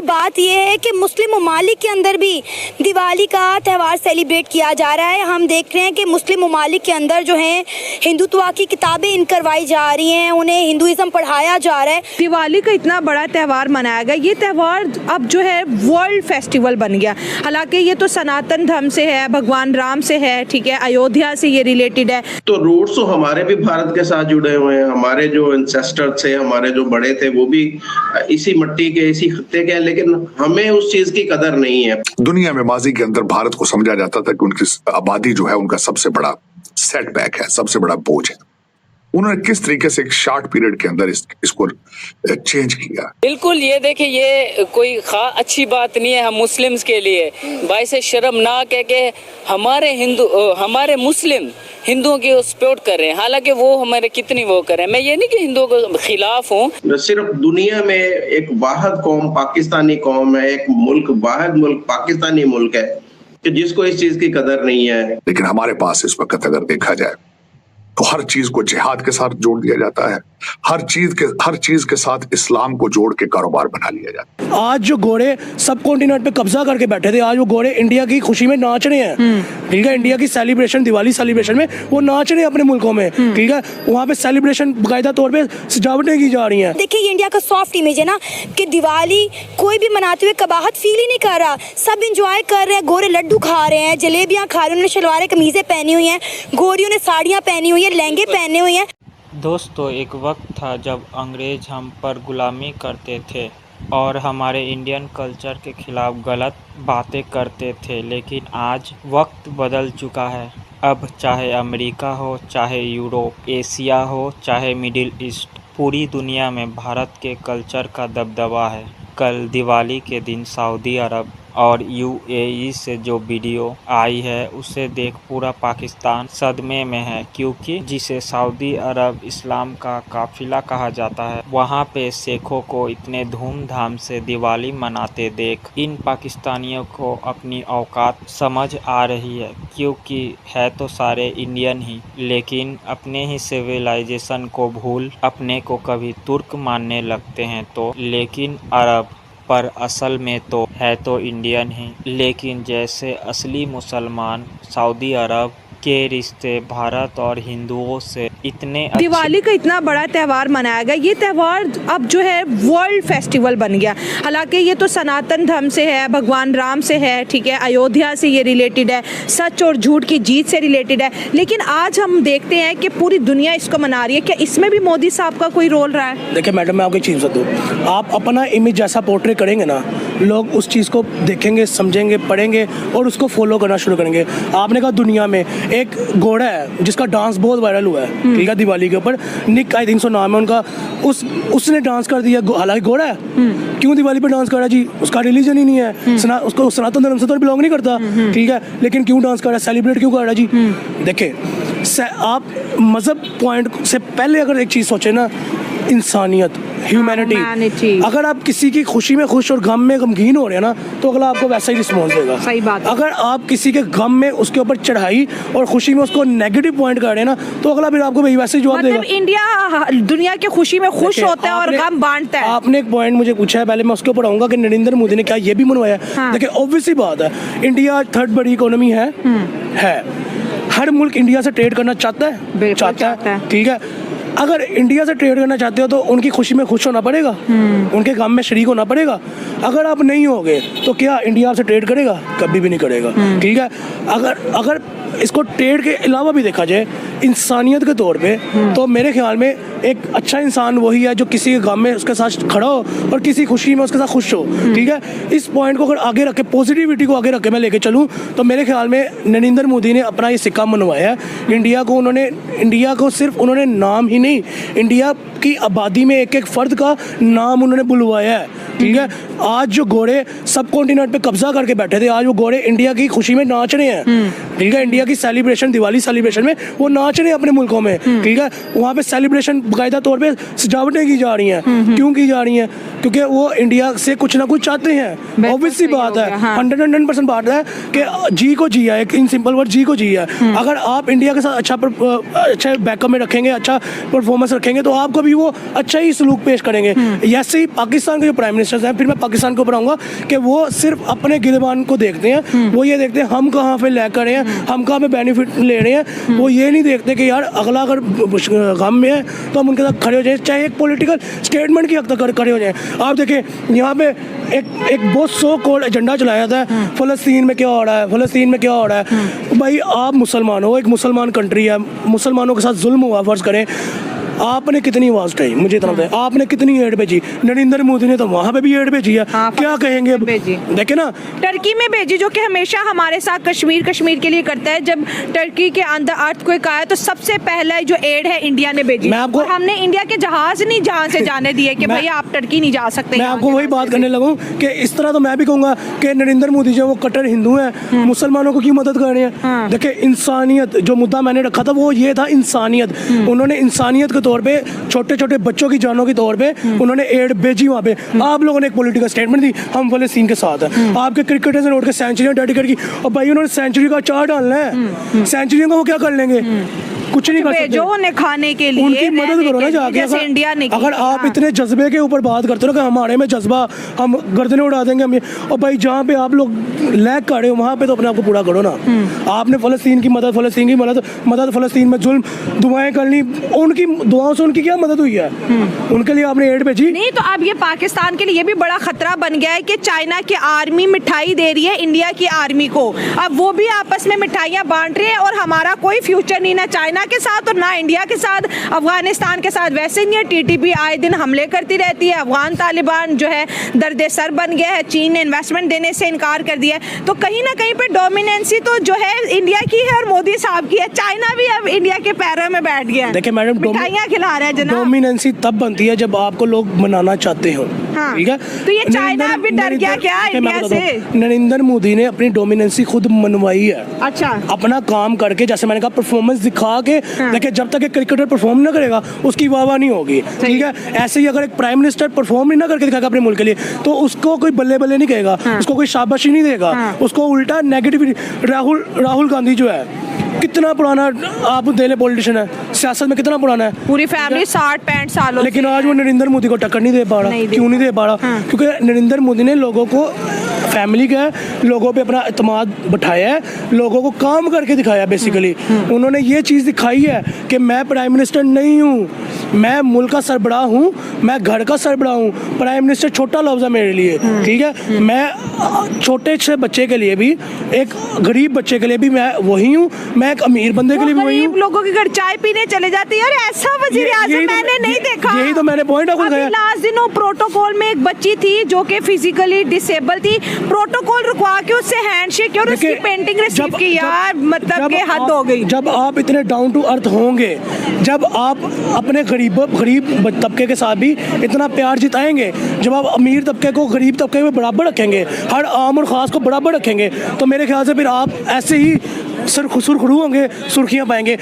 बात यह है कि मुस्लिम ममालिक के अंदर भी दिवाली का त्यौहार सेलिब्रेट किया जा रहा है। हम देख रहे हैं कि मुस्लिम ममालिक के अंदर जो है हिंदुत्व की किताबें इन करवाई जा रही हैं, उन्हें हिंदुइज्म पढ़ाया जा रहा है। दिवाली का इतना बड़ा त्यौहार मनाया गया, ये त्यौहार अब जो है वर्ल्ड फेस्टिवल बन गया। हालांकि ये तो सनातन धर्म से है, भगवान राम से है, ठीक है, अयोध्या से ये रिलेटेड है। तो रूट्स तो हमारे भी भारत के साथ जुड़े हुए हैं। हमारे जो एंसेस्टर थे, हमारे जो बड़े थे, वो भी इसी मिट्टी के, इसी खत्ते के हैं, लेकिन हमें उस चीज की कदर नहीं है। दुनिया में माजी के अंदर भारत को समझा जाता था कि उनकी आबादी जो है उनका सबसे बड़ा सेटबैक है, सबसे बड़ा बोझ है। उन्होंने किस तरीके से एक शॉर्ट पीरियड के अंदर इसको चेंज किया। बिल्कुल, ये देखिए, ये कोई अच्छी बात नहीं है हम मुस्लिम्स के लिए। बाइस शर्मनाक है कि हमारे मुस्लिम हिंदुओं की सपोर्ट कर रहे हैं, हालांकि वो हमारे कितनी वो कर रहे हैं। मैं ये नहीं कि हिंदुओं के खिलाफ हूँ। सिर्फ दुनिया में एक वाहिद कौम पाकिस्तानी कौम है, एक मुल्क, वाहिद मुल्क पाकिस्तानी मुल्क है कि जिसको इस चीज की कदर नहीं है। लेकिन हमारे पास इस वक्त अगर देखा जाए तो हर चीज को जिहाद के साथ जोड़ दिया जाता है, हर चीज के साथ इस्लाम को जोड़ के कारोबार बना लिया जाता है। आज जो घोड़े सब कॉन्टिनेंट पे कब्जा करके बैठे थे, आज वो घोड़े इंडिया की खुशी में नाच रहे हैं, ठीक है। इंडिया की सेलिब्रेशन, दिवाली सेलिब्रेशन में वो नाच रहे हैं अपने मुल्कों में, ठीक है। वहाँ पे सेलिब्रेशन बाकायदा तौर पे सजावटें की जा रही हैं। देखिए, ये इंडिया का सॉफ्ट इमेज है ना कि दिवाली कोई भी मनाते हुए कबाहत फील ही नहीं कर रहा, सब इंजॉय कर रहे हैं। गोरे लड्डू खा रहे हैं, जलेबियाँ खा रहे हैं, उन्होंने शलवारें कमीजें पहनी हुई हैं, गोरियों ने साड़ियाँ पहनी हुई हैं, लहंगे पहने हुए हैं। दोस्तों, एक वक्त था जब अंग्रेज़ हम पर गुलामी करते थे और हमारे इंडियन कल्चर के खिलाफ गलत बातें करते थे, लेकिन आज वक्त बदल चुका है। अब चाहे अमेरिका हो, चाहे यूरोप, एशिया हो, चाहे मिडिल ईस्ट, पूरी दुनिया में भारत के कल्चर का दबदबा है। कल दिवाली के दिन सऊदी अरब और यूएई से जो वीडियो आई है उसे देख पूरा पाकिस्तान सदमे में है, क्योंकि जिसे सऊदी अरब इस्लाम का काफिला कहा जाता है, वहाँ पे सिखों को इतने धूमधाम से दिवाली मनाते देख इन पाकिस्तानियों को अपनी औकात समझ आ रही है, क्योंकि है तो सारे इंडियन ही, लेकिन अपने ही सिविलाइजेशन को भूल अपने को कभी तुर्क मानने लगते हैं तो, लेकिन अरब, पर असल में तो है तो इंडियन ही। लेकिन जैसे असली मुसलमान सऊदी अरब के रिश्ते भारत और हिंदुओं से इतने दिवाली का इतना बड़ा त्यौहार मनाया गया, ये त्यौहार अब जो है वर्ल्ड फेस्टिवल बन गया। हालांकि ये तो सनातन धर्म से है, भगवान राम से है, ठीक है, अयोध्या से ये रिलेटेड है, सच और झूठ की जीत से रिलेटेड है। लेकिन आज हम देखते हैं कि पूरी दुनिया इसको मना रही है। क्या इसमें भी मोदी साहब का कोई रोल रहा है? देखिए मैडम, मैं आपको एक चीज़ बता दूँ, आप अपना इमेज जैसा पोर्ट्रे करेंगे ना, लोग उस चीज़ को देखेंगे, समझेंगे, पढ़ेंगे और उसको फॉलो करना शुरू करेंगे। आपने कहा दुनिया में एक घोड़ा है जिसका डांस बहुत वायरल हुआ है, ठीक है, दिवाली के ऊपर, निक आई थिंक सो नाम है उनका, उसने डांस कर दिया, हालांकि घोड़ा है, क्यों दिवाली पे डांस कर रहा है जी? उसका रिलीजन ही नहीं है, उसको सनातन धर्म से तो बिलोंग नहीं करता, ठीक है, लेकिन क्यों डांस कर रहा है, सेलिब्रेट क्यों कर रहा है जी? देखिए, आप मजहब पॉइंट से पहले अगर एक चीज़ सोचे ना, इंसानियत, ह्यूमैनिटी। अगर आप किसी की खुशी में खुश और गम में गमगीन हो रहे हैं ना, तो अगला आपको वैसा ही रिस्पॉन्स देगा। सही बात। अगर आप किसी के गम में उसके ऊपर चढ़ाई और खुशी में उसको नेगेटिव पॉइंट कर रहे हैं ना, तो अगला फिर आपको वही वैसे जवाब देगा। इंडिया दुनिया की खुशी में खुश होता है और गम बांटता है। आपने एक पॉइंट मुझे पूछा है, पहले मैं उसके ऊपर आऊंगा कि नरेंद्र मोदी ने क्या ये भी मनवाया। देखिए, ऑब्वियसली बात है, इंडिया थर्ड बड़ी इकोनॉमी है। हर मुल्क इंडिया से ट्रेड करना चाहता है, ठीक है। अगर इंडिया से ट्रेड करना चाहते हो तो उनकी खुशी में खुश होना पड़ेगा, उनके काम में शरीक होना पड़ेगा। अगर आप नहीं होगे तो क्या इंडिया आपसे ट्रेड करेगा? कभी भी नहीं करेगा, ठीक है। अगर इसको ट्रेड के अलावा भी देखा जाए इंसानियत के तौर पे, तो मेरे ख्याल में एक अच्छा इंसान वही है जो किसी के गम में उसके साथ खड़ा हो और किसी खुशी में उसके साथ खुश हो, ठीक है। इस पॉइंट को अगर आगे रखे, पॉजिटिविटी को आगे रखे मैं लेके चलूँ, तो मेरे ख्याल में नरेंद्र मोदी ने अपना ये सिक्का मनवाया है। इंडिया को सिर्फ उन्होंने नाम ही नहीं, इंडिया की आबादी में एक एक फर्द का नाम उन्होंने बुलवाया है, ठीक है। आज जो घोड़े सब कॉन्टिनेंट पे कब्जा करके बैठे थे, आज वो घोड़े इंडिया की खुशी में नाच रहे हैं, ठीक है। इंडिया की सेलिब्रेशन, दिवाली सेलिब्रेशन में वो नाच रहे हैं अपने मुल्कों में, ठीक है, वहाँ पे सेलिब्रेशन बाकायदा तौर पे सजावटें की जा रही हैं। क्यों की जा रही हैं? क्योंकि वो इंडिया से कुछ ना कुछ चाहते हैं। ऑब्वियस सी बात है, 100% बात है कि जी को जी है, एक इन सिंपल वर्ड जी को जी है। अगर आप इंडिया के साथ अच्छा बैकअप में रखेंगे, अच्छा परफॉर्मेंस रखेंगे तो आपको भी वो अच्छा ही सलूक पेश करेंगे। ऐसे ही पाकिस्तान के जो प्राइम मिनिस्टर्स हैं, फिर मैं पाकिस्तान के ऊपर आऊँगा, कि वो सिर्फ अपने गिरबान को देखते हैं। वो ये देखते हैं हम कहाँ पे लेकर रहे हैं, हम कहाँ पे बेनिफिट ले रहे हैं। वो ये नहीं देखते कि यार अगला अगर गम में है तो हम उनके साथ खड़े हो जाए, चाहे एक पॉलिटिकल स्टेटमेंट की हद तक खड़े हो जाए। आप देखें यहाँ पे एक बहुत सो कॉल्ड एजेंडा चलाया था, फ़लस्तीन में क्या हो रहा है, फ़लस्तीन में क्या हो रहा है। भाई आप मुसलमान हो, एक मुसलमान कंट्री है, मुसलमानों के साथ जुल्म हुआ, फर्ज करें, आपने कितनी आवाज़ उठाई, मुझे इतना बताया, आपने कितनी एड भेजी, नरेंद्र मोदी ने तो वहाँ पे भी एड भेजी है। क्या कहेंगे अब? देखे ना, टर्की में भेजी, जो कि हमेशा हमारे साथ कश्मीर के लिए करता है। जब टर्की के अंदर अर्थक्वेक आया तो सबसे पहला जो एड है इंडिया ने भेजी, और हमने इंडिया के जहाज नहीं जहाँ से जाने दिए कि भैया आप टर्की नहीं जा सकते। मैं आपको वही बात करने लगूँ कि इस तरह तो मैं भी कहूँगा कि नरेंद्र मोदी जो वो कट्टर हिंदू हैं, मुसलमानों को क्यों मदद कर रहे हैं? देखिए इंसानियत, जो मुद्दा मैंने रखा था वो ये था, इंसानियत। उन्होंने इंसानियत के तौर पे, छोटे छोटे बच्चों की जानों के तौर पे उन्होंने एड भेजी वहाँ पे। आप लोगों ने एक पॉलिटिकल स्टेटमेंट दी, हम फलस्तीन के साथ हैं। आपके क्रिकेटर्स ने उठ के सेंचुरियां डेडिकेट की, और भाई उन्होंने सेंचुरी का चार्ट डालना है, सेंचुरियों का वो क्या कर लेंगे? कुछ नहीं कर सकते। जो उन्हें खाने के लिए उनकी मदद करो ना जाके। इंडिया ने अगर आप इतने जज्बे के ऊपर बात करते हो कि हमारे में जज्बा, हम गर्दनें उड़ा देंगे हम ये, और भाई जहाँ पे आप लोग लैग कर रहे हो वहाँ पे तो अपने आप को पूरा करो ना। आपने फ़लस्तीन की मदद, फ़लस्तीन में जुल्म, दुआएं करनी, उनकी दुआओं से उनकी क्या मदद हुई है? उनके लिए आपने एड भेजी नहीं। तो अब ये पाकिस्तान के लिए भी बड़ा खतरा बन गया है कि चाइना की आर्मी मिठाई दे रही है इंडिया की आर्मी को। अब वो भी आपस में मिठाइयाँ बांट रहे हैं, और हमारा कोई फ्यूचर नहीं ना चाइना के साथ और ना इंडिया के साथ, अफगानिस्तान के साथ वैसे नहीं है। टीटीपी आए दिन हमले करती रहती है, अफगान तालिबान जो है दर्द सर बन गया है, चीन ने इन्वेस्टमेंट देने से इनकार कर दिया है। तो कहीं ना कहीं पे डोमिनेंसी तो जो है इंडिया की है और मोदी साहब की है। चाइना भी अब इंडिया के पैरों में बैठ गया है। देखिए मैडम, मिठाइयाँ खिला रहा है जनाब। डोमिनेंसी तब बनती है जब आपको लोग मनाना चाहते हो, ठीक है? तो ये चाइना भी डर गया क्या इंडिया से? नरेंद्र मोदी ने अपनी डोमिनेंसी खुद मनवाई है। अच्छा, अपना काम करके, जैसे मैंने कहा, परफॉर्मेंस दिखा के। देखिए जब तक एक क्रिकेटर परफॉर्म ना करेगा उसकी वाह नहीं होगी, ठीक है? ऐसे ही अगर एक प्राइम मिनिस्टर परफॉर्म नहीं ना करके दिखाएगा अपने मुल्क के लिए तो उसको कोई बल्ले बल्ले नहीं कहेगा, उसको कोई शाबाशी नहीं देगा, उसको उल्टा नेगेटिव। राहुल गांधी जो है कितना पुराना आप दे ले पॉलिटिशियन है, सियासत में कितना पुराना है, पूरी फैमिली 60-65 सालों, लेकिन आज वो नरेंद्र मोदी को टक्कर नहीं दे पा रहा। क्यों नहीं दे पा रहा? क्योंकि नरेंद्र मोदी ने लोगों को, फैमिली का लोगों पे अपना एतमाद बिठाया है, लोगों को काम करके दिखाया। बेसिकली उन्होंने ये चीज़ दिखाई है कि मैं प्राइम मिनिस्टर नहीं हूँ, मैं मुल्क का सरबराह हूँ, मैं घर का सरबराह हूँ। प्राइम मिनिस्टर छोटा लफ्ज़ है मेरे लिए, ठीक है? मैं छोटे से बच्चे के लिए भी, एक गरीब बच्चे के लिए भी मैं वही हूँ, मैं एक अमीर बंदे के लिए भी वही हूँ। लोगों के घर चाय पीने चले जाते हैं यार, ऐसा वज़ीर आज़म मैंने नहीं देखा। यही तो मैंने पॉइंट आपको दिखाया। लास्ट दिनों प्रोटोकॉल में एक बच्ची थी जो कि फिजिकली डिसेबल थी, प्रोटोकॉल रुकवा के उससे हैंडशेक और उसकी पेंटिंग रिसीव की। यार मतलब कि हद हो गई। जब आप इतने डाउन टू अर्थ होंगे, जब आप अपने गरीब तबके के साथ भी इतना प्यार जिताएंगे, जब आप अमीर तबके को गरीब तबके में बराबर रखेंगे, हर आम और ख़ास को बराबर रखेंगे, तो मेरे ख्याल से फिर आप ऐसे ही सुरखरू होंगे, सुर्खियाँ पाएंगे।